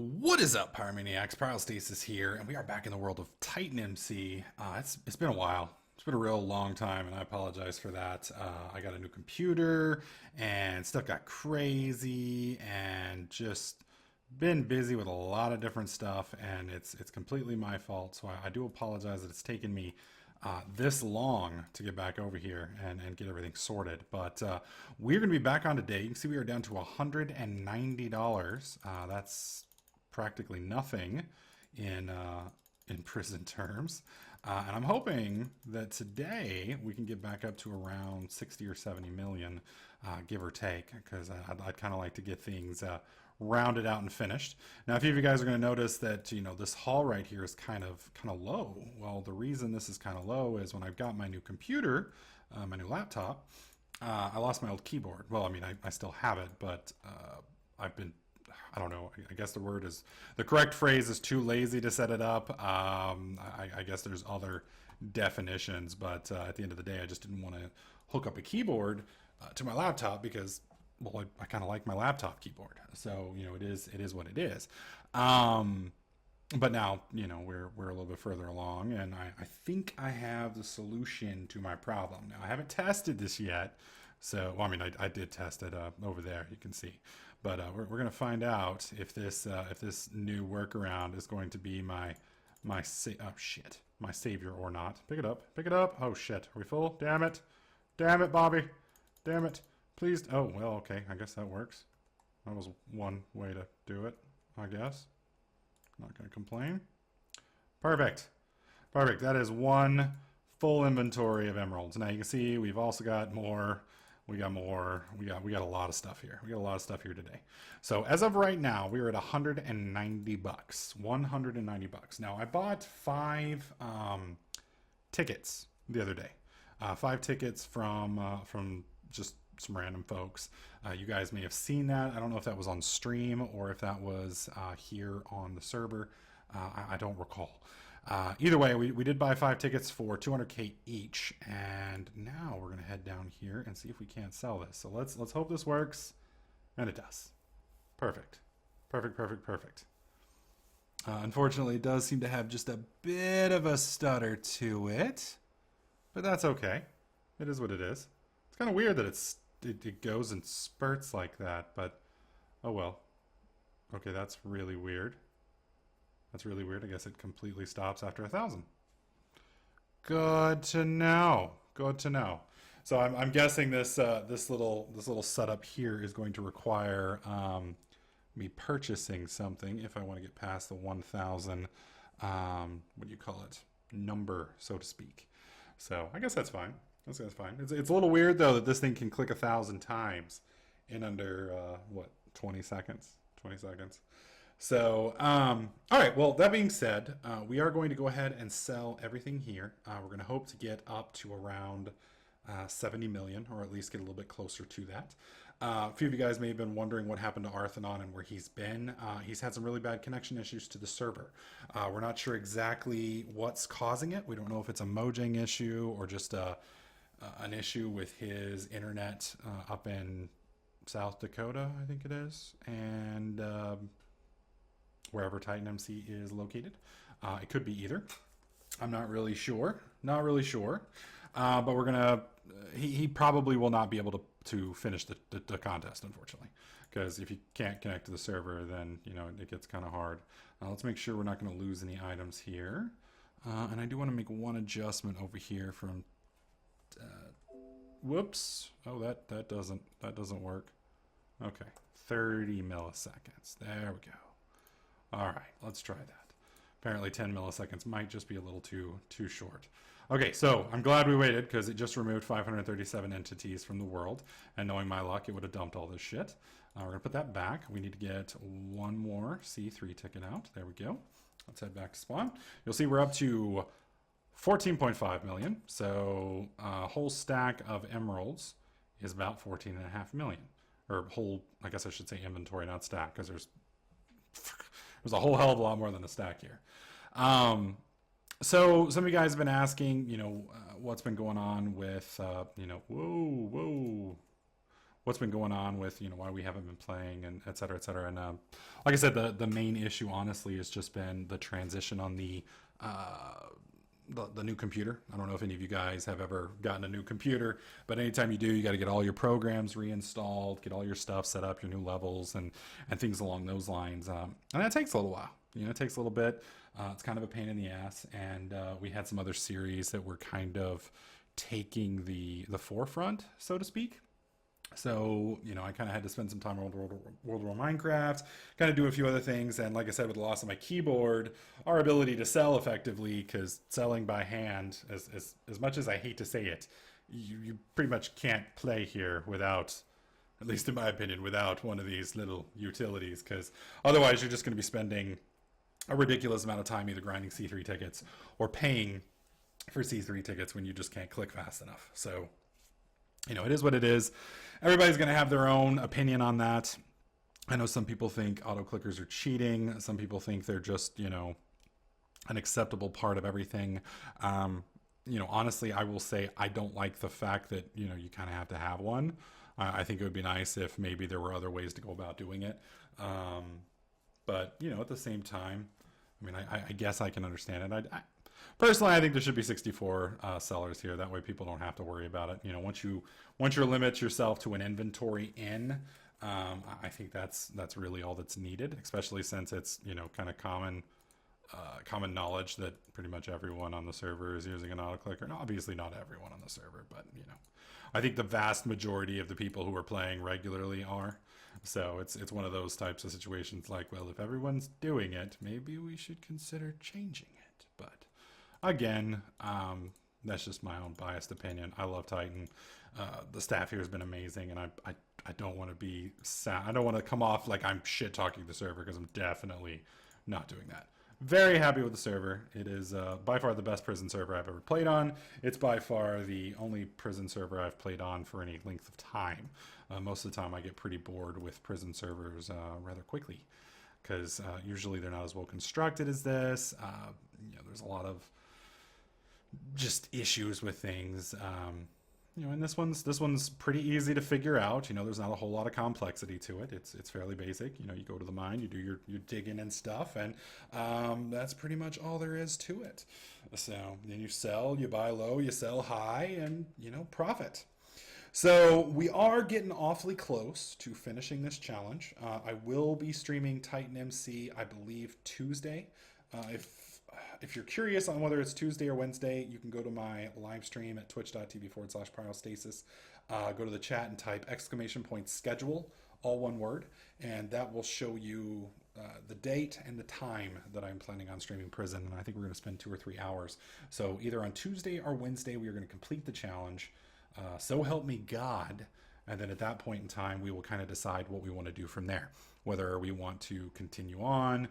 What is up, Pyromaniacs? Pyrostasis here, and we are back in the world of Titan MC. It's been a while. It's been a real long time, and I apologize for that. I got a new computer, and stuff got crazy, and just been busy with a lot of different stuff, and it's completely my fault. So I do apologize that it's taken me this long to get back over here and get everything sorted. But we're going to be back on today. You can see we are down to $190. That's practically nothing in prison terms. And I'm hoping that today we can get back up to around 60 or 70 million, give or take, because I'd kind of like to get things rounded out and finished. Now, a few of you guys are going to notice that, you know, this haul right here is kind of low. Well, the reason this is kind of low is when I've got my new computer, my new laptop, I lost my old keyboard. Well, I mean, I still have it, but I've been, I don't know, I guess the correct phrase is too lazy to set it up. I guess there's other definitions, but at the end of the day, I just didn't want to hook up a keyboard to my laptop because, well, I kind of like my laptop keyboard. So, you know, it is what it is. But now, you know, we're a little bit further along, and I think I have the solution to my problem. Now, I haven't tested this yet. So, well, I mean, I did test it over there, you can see. But we're going to find out if this new workaround is going to be my savior or not. Pick it up. Pick it up. Oh, shit. Are we full? Damn it. Damn it, Bobby. Damn it. Please. Oh, well, okay. I guess that works. That was one way to do it, I guess. Not going to complain. Perfect. Perfect. That is one full inventory of emeralds. Now you can see we've also got more. We got more. We got a lot of stuff here. We got a lot of stuff here today. So as of right now, we are at 190 bucks. 190 bucks. Now I bought 5 tickets the other day. 5 tickets from just some random folks. You guys may have seen that. I don't know if that was on stream or if that was here on the server. I don't recall. Either way, we did buy 5 tickets for 200K each, and now we're gonna head down here and see if we can't sell this. So let's hope this works, and it does. Perfect, perfect, perfect, perfect. Unfortunately, it does seem to have just a bit of a stutter to it, but that's okay. It is what it is. It's kind of weird that it goes in spurts like that, but oh well. Okay, that's really weird. That's really weird. I guess it completely stops after 1,000. Good to know. Good to know. So I'm guessing this little setup here is going to require me purchasing something if I want to get past the 1,000. What do you call it? Number, so to speak. So I guess that's fine. That's fine. It's a little weird though that this thing can click 1,000 times in under what, 20 seconds? 20 seconds. So, all right, well, that being said, we are going to go ahead and sell everything here. We're going to hope to get up to around 70 million, or at least get a little bit closer to that. A few of you guys may have been wondering what happened to Arthenon and where he's been. He's had some really bad connection issues to the server. We're not sure exactly what's causing it. We don't know if it's a Mojang issue or just an issue with his internet up in South Dakota, I think it is. And wherever Titan MC is located. It could be either. I'm not really sure. Not really sure. But we're going to... He probably will not be able to finish the contest, unfortunately. Because if you can't connect to the server, then, you know, it gets kind of hard. Let's make sure we're not going to lose any items here. And I do want to make one adjustment over here from... whoops. Oh, that doesn't work. Okay. 30 milliseconds. There we go. All right, let's try that. Apparently 10 milliseconds might just be a little too short. Okay, so I'm glad we waited because it just removed 537 entities from the world. And knowing my luck, it would have dumped all this shit. We're going to put that back. We need to get one more C3 ticket out. There we go. Let's head back to spawn. You'll see we're up to 14.5 million. So a whole stack of emeralds is about 14.5 million. Or whole, I guess I should say inventory, not stack, because there's a whole hell of a lot more than a stack here. So some of you guys have been asking, you know, what's been going on with, you know, whoa, what's been going on with, why we haven't been playing, and et cetera, et cetera. And like I said, the main issue, honestly, has just been the transition on the new computer. I don't know if any of you guys have ever gotten a new computer, but anytime you do, you got to get all your programs reinstalled, get all your stuff set up, your new levels, and things along those lines. And that takes a little while. It takes a little bit. It's kind of a pain in the ass. And we had some other series that were kind of taking the forefront, so to speak. So, I kind of had to spend some time on World War Minecraft, kind of do a few other things. And like I said, with the loss of my keyboard, our ability to sell effectively, because selling by hand, as much as I hate to say it, you pretty much can't play here without, at least in my opinion, without one of these little utilities, because otherwise you're just going to be spending a ridiculous amount of time either grinding C3 tickets or paying for C3 tickets when you just can't click fast enough. So, it is what it is. Everybody's going to have their own opinion on that. I know some people think auto clickers are cheating. Some people think they're just, an acceptable part of everything. Honestly, I will say I don't like the fact that, you kind of have to have one. I think it would be nice if maybe there were other ways to go about doing it. But, at the same time, I guess I can understand it. Personally, I think there should be 64 sellers here. That way people don't have to worry about it. Once you limit yourself to an inventory in, I think that's really all that's needed, especially since it's, kind of common knowledge that pretty much everyone on the server is using an auto clicker. And obviously not everyone on the server, but, I think the vast majority of the people who are playing regularly are. So it's one of those types of situations like, well, if everyone's doing it, maybe we should consider changing it. But again, that's just my own biased opinion. I love Titan. The staff here has been amazing, and I don't want to be I don't want to come off like I'm shit talking the server, because I'm definitely not doing that. Very happy with the server. It is by far the best prison server I've ever played on. It's by far the only prison server I've played on for any length of time. Most of the time I get pretty bored with prison servers rather quickly, because usually they're not as well constructed as this. There's a lot of just issues with things. And this one's pretty easy to figure out. There's not a whole lot of complexity to it. It's fairly basic. You go to the mine, you do your digging and stuff, and that's pretty much all there is to it. So then you sell, you buy low, you sell high, and profit. So we are getting awfully close to finishing this challenge. I will be streaming Titan MC, I believe, Tuesday. If you're curious on whether it's Tuesday or Wednesday, you can go to my live stream at twitch.tv/cryostasis. Go to the chat and type !schedule, all one word, and that will show you the date and the time that I'm planning on streaming Prison. And I think we're going to spend 2 or 3 hours. So either on Tuesday or Wednesday, we are going to complete the challenge. So help me God. And then at that point in time, we will kind of decide what we want to do from there. Whether we want to continue on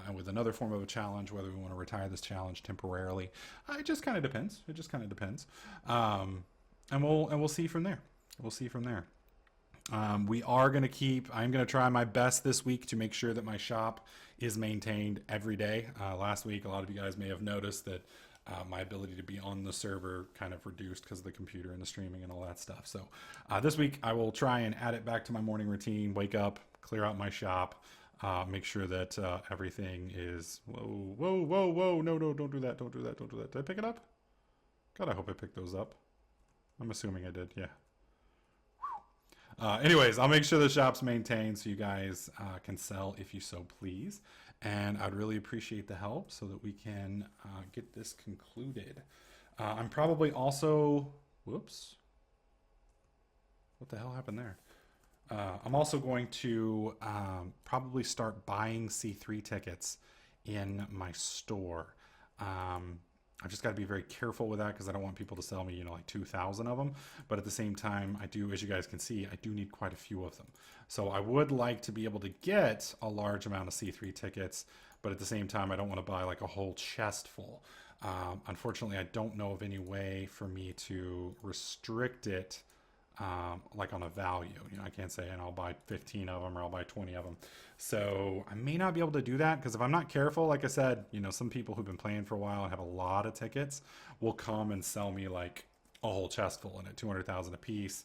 and with another form of a challenge, whether we want to retire this challenge temporarily. It just kind of depends. And we'll see from there. We are going to I'm going to try my best this week to make sure that my shop is maintained every day. Last week, a lot of you guys may have noticed that my ability to be on the server kind of reduced because of the computer and the streaming and all that stuff. So this week I will try and add it back to my morning routine, wake up, clear out my shop, make sure that everything is, whoa, no, don't do that. Did I pick it up? God, I hope I picked those up. I'm assuming I did, yeah. Anyways, I'll make sure the shop's maintained so you guys can sell if you so please. And I'd really appreciate the help so that we can get this concluded. I'm probably also, whoops. What the hell happened there? I'm also going to probably start buying C3 tickets in my store. I've just got to be very careful with that because I don't want people to sell me, like 2,000 of them. But at the same time, I do, as you guys can see, I do need quite a few of them. So I would like to be able to get a large amount of C3 tickets, but at the same time, I don't want to buy like a whole chest full. Unfortunately, I don't know of any way for me to restrict it like on a value. I can't say, and I'll buy 15 of them or I'll buy 20 of them. So I may not be able to do that because if I'm not careful, like I said, some people who've been playing for a while and have a lot of tickets will come and sell me like a whole chest full in it, 200,000 a piece.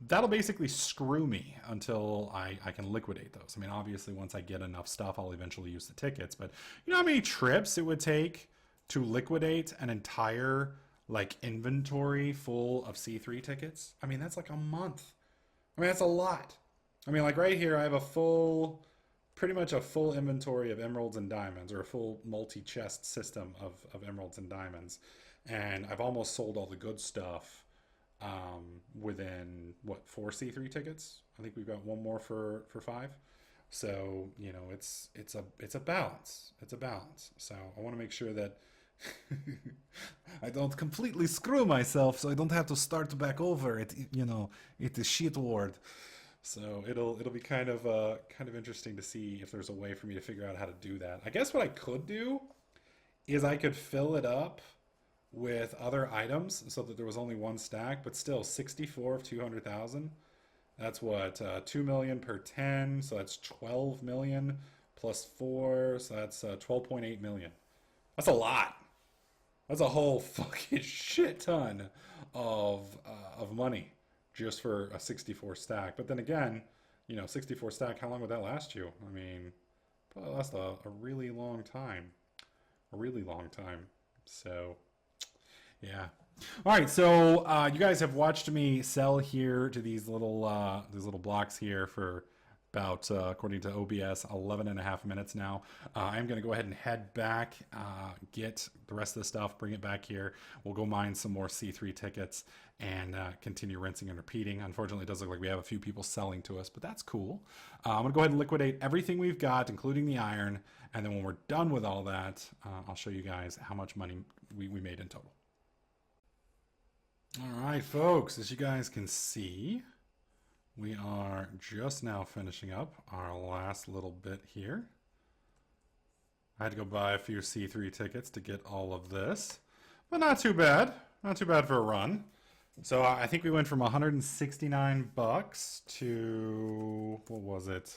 that'll basically screw me until I can liquidate those. I mean, obviously, once I get enough stuff, I'll eventually use the tickets. But you know how many trips it would take to liquidate an entire like inventory full of C3 tickets? I mean, that's like a month. I mean, that's a lot. I mean, like right here, I have a full, pretty much a full inventory of emeralds and diamonds, or a full multi-chest system of emeralds and diamonds. And I've almost sold all the good stuff within what, four C3 tickets. I think we've got one more for five. So you know, it's a balance. It's a balance. So I want to make sure that I don't completely screw myself, so I don't have to start back over. You know, it is shit ward. So it'll be kind of interesting to see if there's a way for me to figure out how to do that. I guess what I could do is I could fill it up with other items so that there was only one stack, but still 64 of 200,000. That's what, 2 million per 10, so that's 12 million plus 4, so that's 12.8 million. That's a lot. That's a whole fucking shit ton of money just for a 64 stack. But then again, you know, 64 stack, how long would that last you? I mean, probably last a really long time. A really long time. So, yeah. All right, so you guys have watched me sell here to these little blocks here for about, according to OBS, 11 and a half minutes now. I'm going to go ahead and head back, get the rest of the stuff, bring it back here. We'll go mine some more C3 tickets and continue rinsing and repeating. Unfortunately, it does look like we have a few people selling to us, but that's cool. I'm going to go ahead and liquidate everything we've got, including the iron. And then when we're done with all that, I'll show you guys how much money we made in total. All right, folks, as you guys can see, we are just now finishing up our last little bit here. I had to go buy a few C3 tickets to get all of this, but not too bad. Not too bad for a run. So I think we went from 169 bucks to, what was it?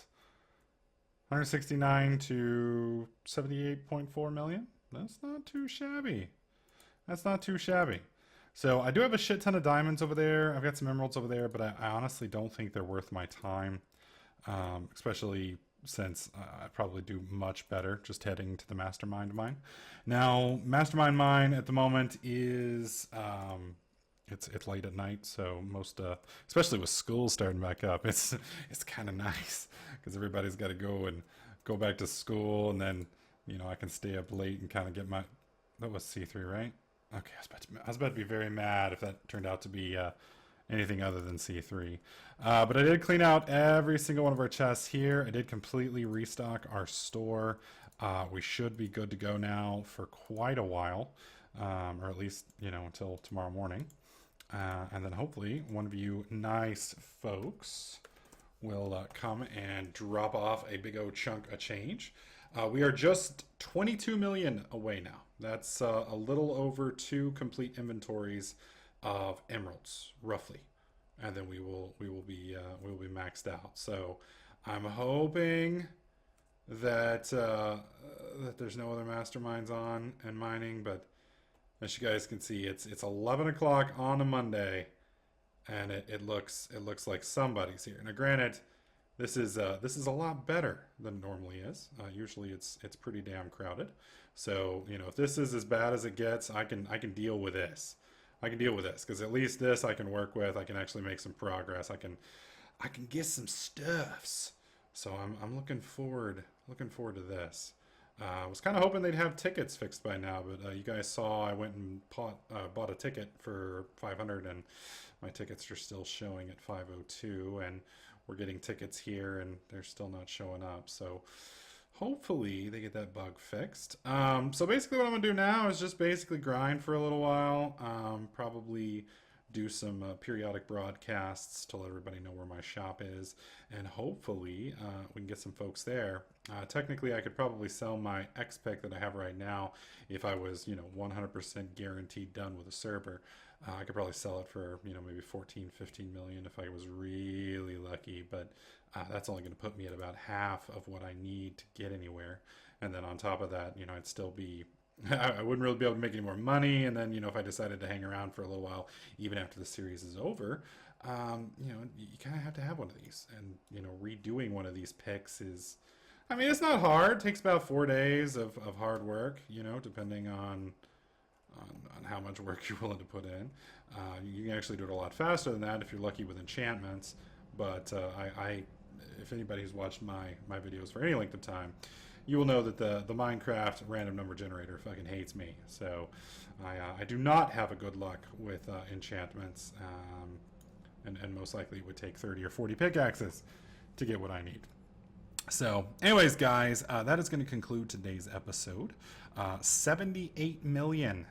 169 to 78.4 million. That's not too shabby. That's not too shabby. So I do have a shit ton of diamonds over there. I've got some emeralds over there, but I honestly don't think they're worth my time, especially since I probably do much better just heading to the mastermind mine. Now, mastermind mine at the moment is it's late at night, so most especially with school starting back up, it's kind of nice because everybody's got to go back to school, and then you know I can stay up late and kind of get my, that was C3, right? Okay, I was about to be very mad if that turned out to be anything other than C3. But I did clean out every single one of our chests here. I did completely restock our store. We should be good to go now for quite a while, or at least, you know, until tomorrow morning. And then hopefully one of you nice folks will come and drop off a big old chunk of change. We are just 22 million away now. That's a little over 2 complete inventories of emeralds, roughly, and then we will be maxed out. So I'm hoping that that there's no other masterminds on and mining, but as you guys can see, it's 11 o'clock on a Monday, and it looks like somebody's here. Now, granted, this is a lot better than it normally is. Usually it's pretty damn crowded. So, you know, if this is as bad as it gets, I can deal with this. I can deal with this because at least this I can work with. I can actually make some progress. I can get some stuffs. So I'm looking forward to this. I was kind of hoping they'd have tickets fixed by now, but you guys saw I went and bought a ticket for 500, and my tickets are still showing at 502, and we're getting tickets here and they're still not showing up. So hopefully they get that bug fixed. So basically what I'm gonna do now is just basically grind for a little while, probably do some periodic broadcasts to let everybody know where my shop is, and hopefully we can get some folks there. Technically I could probably sell my XPIC that I have right now if I was, you know, 100% guaranteed done with a server. I could probably sell it for, you know, maybe 14, 15 million if I was really lucky, but that's only going to put me at about half of what I need to get anywhere. And then on top of that, you know, I'd still be I wouldn't really be able to make any more money. And then, if I decided to hang around for a little while, even after the series is over, you kind of have to have one of these. And, redoing one of these picks is, I mean, it's not hard. It takes about 4 days of hard work, depending on how much work you're willing to put in. You can actually do it a lot faster than that if you're lucky with enchantments. But if anybody who's watched my videos for any length of time, you will know that the Minecraft random number generator fucking hates me. So I do not have a good luck with enchantments, and most likely it would take 30 or 40 pickaxes to get what I need. So, anyways, guys, that is going to conclude today's episode. 78 million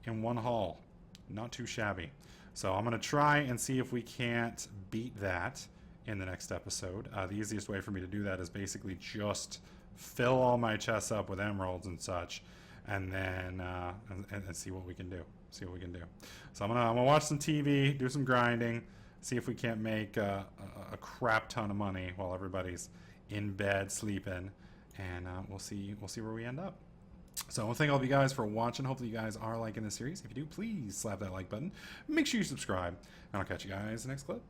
in one haul. Not too shabby. So I'm going to try and see if we can't beat that in the next episode. The easiest way for me to do that is basically just fill all my chests up with emeralds and such, and then and see what we can do. So I'm gonna watch some TV, do some grinding, see if we can't make a crap ton of money while everybody's in bed sleeping, and we'll see where we end up. So I want to thank all of you guys for watching. Hopefully you guys are liking this series. If you do, please slap that like button. Make sure you subscribe, and I'll catch you guys in the next clip.